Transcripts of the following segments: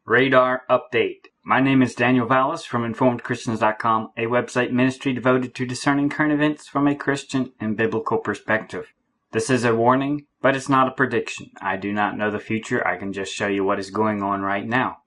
Radar Update. My name is Daniel Vallis from InformedChristians.com, a website ministry devoted to discerning current events from a Christian and biblical perspective. This is a warning, but it's not a prediction. I do not know the future. I can just show you what is going on right now.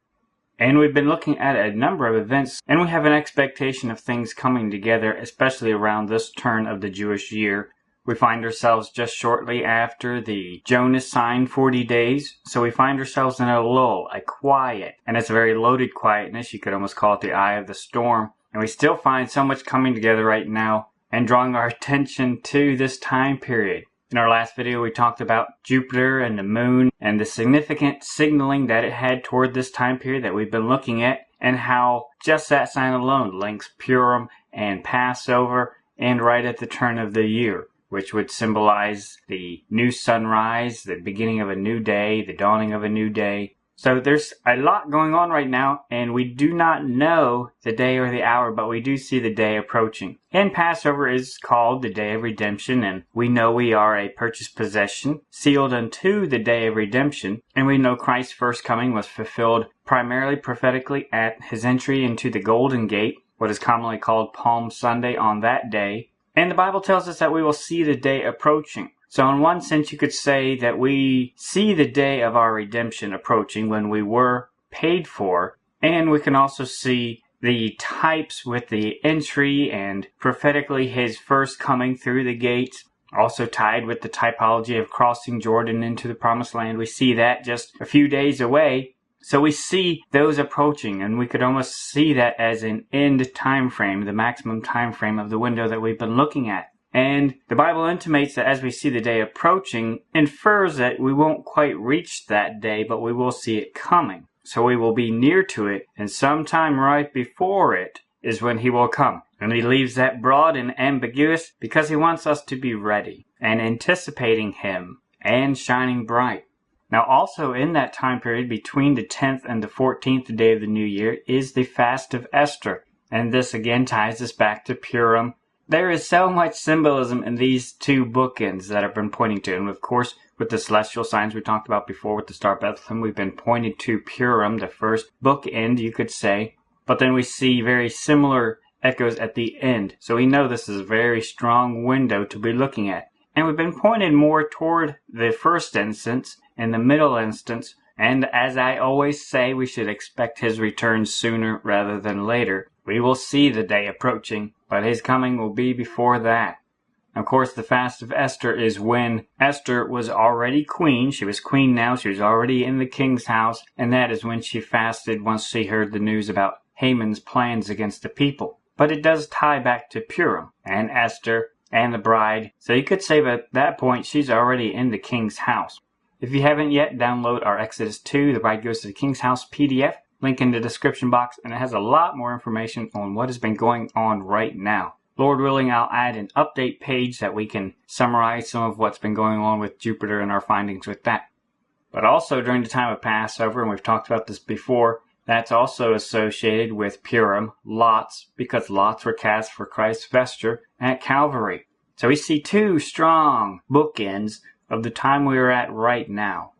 And we've been looking at a number of events, and we have an expectation of things coming together, especially around this turn of the Jewish year. We find ourselves just shortly after the Jonas sign 40 days, so we find ourselves in a lull, a quiet, and it's a very loaded quietness. You could almost call it the eye of the storm. And we still find so much coming together right now and drawing our attention to this time period. In our last video, we talked about Jupiter and the moon and the significant signaling that it had toward this time period that we've been looking at, and how just that sign alone links Purim and Passover and right at the turn of the year, which would symbolize the new sunrise, the beginning of a new day, the dawning of a new day. So there's a lot going on right now, and we do not know the day or the hour, but we do see the day approaching. And Passover is called the Day of Redemption, and we know we are a purchased possession, sealed unto the Day of Redemption, and we know Christ's first coming was fulfilled primarily prophetically at his entry into the Golden Gate, what is commonly called Palm Sunday on that day. And the Bible tells us that we will see the day approaching. So in one sense, you could say that we see the day of our redemption approaching when we were paid for. And we can also see the types with the entry and prophetically his first coming through the gates. Also tied with the typology of crossing Jordan into the promised land. We see that just a few days away. So we see those approaching, and we could almost see that as an end time frame, the maximum time frame of the window that we've been looking at. And the Bible intimates that as we see the day approaching, infers that we won't quite reach that day, but we will see it coming. So we will be near to it, and sometime right before it is when he will come. And he leaves that broad and ambiguous because he wants us to be ready and anticipating him and shining bright. Now also in that time period between the 10th and the 14th day of the new year is the fast of Esther. And this again ties us back to Purim. There is so much symbolism in these two bookends that I've been pointing to. And of course, with the celestial signs we talked about before with the Star of Bethlehem, we've been pointed to Purim, the first bookend, you could say. But then we see very similar echoes at the end. So we know this is a very strong window to be looking at. And we've been pointed more toward the first instance, in the middle instance, and as I always say, we should expect his return sooner rather than later. We will see the day approaching, but his coming will be before that. Of course, the fast of Esther is when Esther was already queen. She was queen now. She was already in the king's house, and that is when she fasted once she heard the news about Haman's plans against the people. But it does tie back to Purim and Esther and the bride. So you could say that at that point, she's already in the king's house. If you haven't yet, download our Exodus 2, The Bride Goes to the King's House PDF, link in the description box, and it has a lot more information on what has been going on right now. Lord willing, I'll add an update page that we can summarize some of what's been going on with Jupiter and our findings with that. But also during the time of Passover, and we've talked about this before, that's also associated with Purim, lots, because lots were cast for Christ's vesture at Calvary. So we see two strong bookends of the time we are at right now.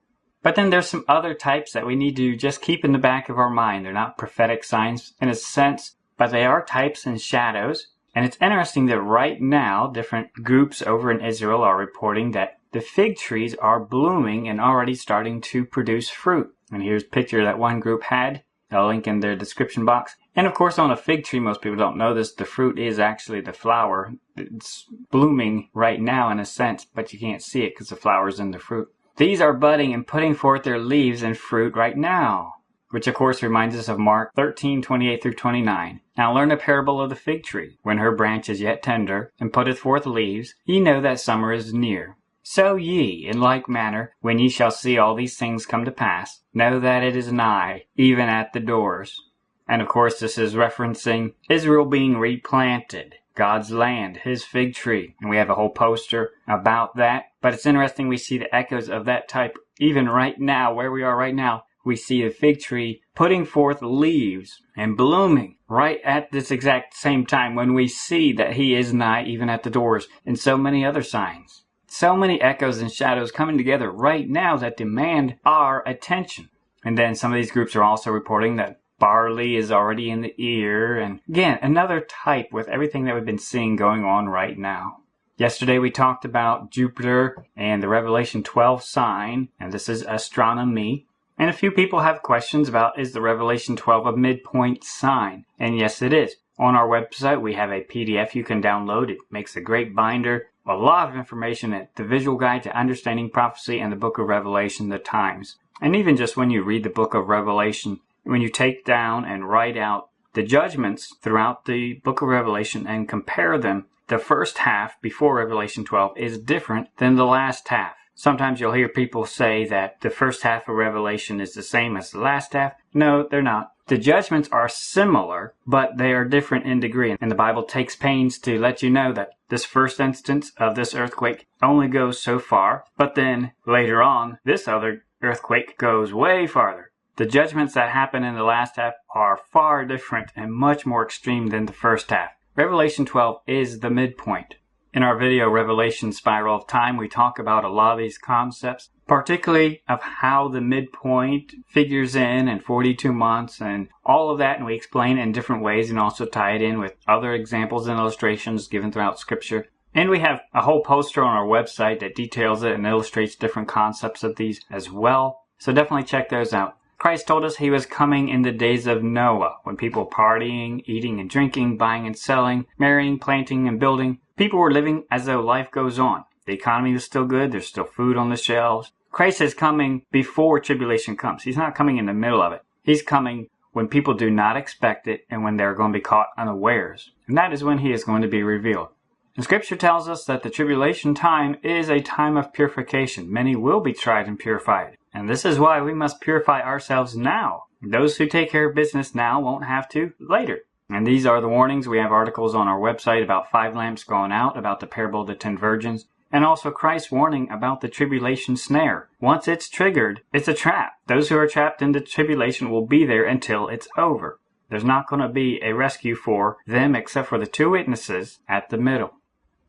But then there's some other types that we need to just keep in the back of our mind. They're not prophetic signs in a sense, but they are types and shadows. And it's interesting that right now, different groups over in Israel are reporting that the fig trees are blooming and already starting to produce fruit. And here's a picture that one group had. I'll link in their description box. And of course on a fig tree, most people don't know this, the fruit is actually the flower. It's blooming right now in a sense, but you can't see it because the flower's in the fruit. These are budding and putting forth their leaves and fruit right now, which of course reminds us of Mark 13:28 through 29. Now learn a parable of the fig tree. When her branch is yet tender, and putteth forth leaves, ye know that summer is near. So ye, in like manner, when ye shall see all these things come to pass, know that it is nigh, even at the doors. And of course this is referencing Israel being replanted, God's land, his fig tree. And we have a whole poster about that. But it's interesting we see the echoes of that type even right now, where we are right now. We see the fig tree putting forth leaves and blooming right at this exact same time when we see that he is nigh, even at the doors, and so many other signs. So many echoes and shadows coming together right now that demand our attention. And then some of these groups are also reporting that barley is already in the ear. And again, another type with everything that we've been seeing going on right now. Yesterday we talked about Jupiter and the Revelation 12 sign, and this is astronomy. And a few people have questions about, is the Revelation 12 a midpoint sign? And yes, it is. On our website, we have a PDF you can download. It makes a great binder, a lot of information at the visual guide to understanding prophecy and the book of Revelation, the times. And even just when you read the book of Revelation, when you take down and write out the judgments throughout the book of Revelation and compare them, the first half before Revelation 12 is different than the last half. Sometimes you'll hear people say that the first half of Revelation is the same as the last half. No, they're not. The judgments are similar, but they are different in degree. And the Bible takes pains to let you know that this first instance of this earthquake only goes so far, but then later on, this other earthquake goes way farther. The judgments that happen in the last half are far different and much more extreme than the first half. Revelation 12 is the midpoint. In our video, Revelation Spiral of Time, we talk about a lot of these concepts, particularly of how the midpoint figures in 42 months and all of that, and we explain it in different ways and also tie it in with other examples and illustrations given throughout Scripture. And we have a whole poster on our website that details it and illustrates different concepts of these as well. So definitely check those out. Christ told us he was coming in the days of Noah, when people were partying, eating and drinking, buying and selling, marrying, planting and building. People were living as though life goes on. The economy was still good. There's still food on the shelves. Christ is coming before tribulation comes. He's not coming in the middle of it. He's coming when people do not expect it and when they're going to be caught unawares. And that is when he is going to be revealed. And Scripture tells us that the tribulation time is a time of purification. Many will be tried and purified. And this is why we must purify ourselves now. Those who take care of business now won't have to later. And these are the warnings. We have articles on our website about 5 lamps going out, about the parable of the 10 virgins, and also Christ's warning about the tribulation snare. Once it's triggered, it's a trap. Those who are trapped in the tribulation will be there until it's over. There's not going to be a rescue for them except for the 2 witnesses at the middle.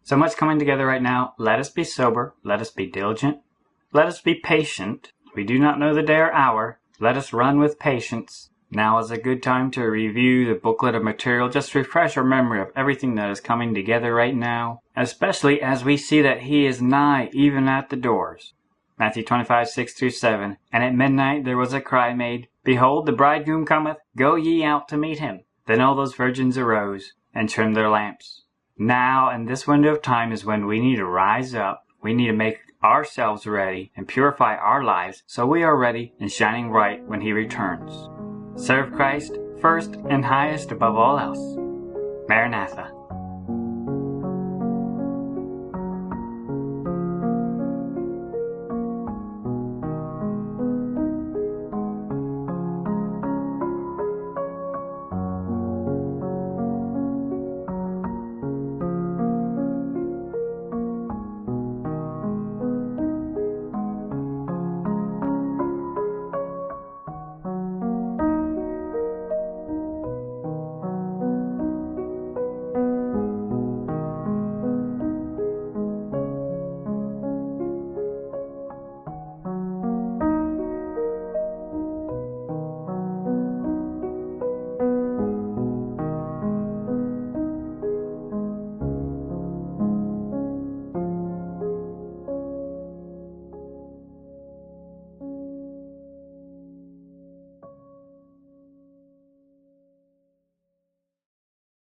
So much coming together right now. Let us be sober. Let us be diligent. Let us be patient. We do not know the day or hour. Let us run with patience. Now is a good time to review the booklet of material, just to refresh our memory of everything that is coming together right now, especially as we see that he is nigh, even at the doors. Matthew 25:6-7. And at midnight there was a cry made, Behold, the bridegroom cometh, go ye out to meet him. Then all those virgins arose, and trimmed their lamps. Now, in this window of time is when we need to rise up. We need to make ourselves ready and purify our lives so we are ready and shining bright when he returns. Serve Christ first and highest above all else. Maranatha.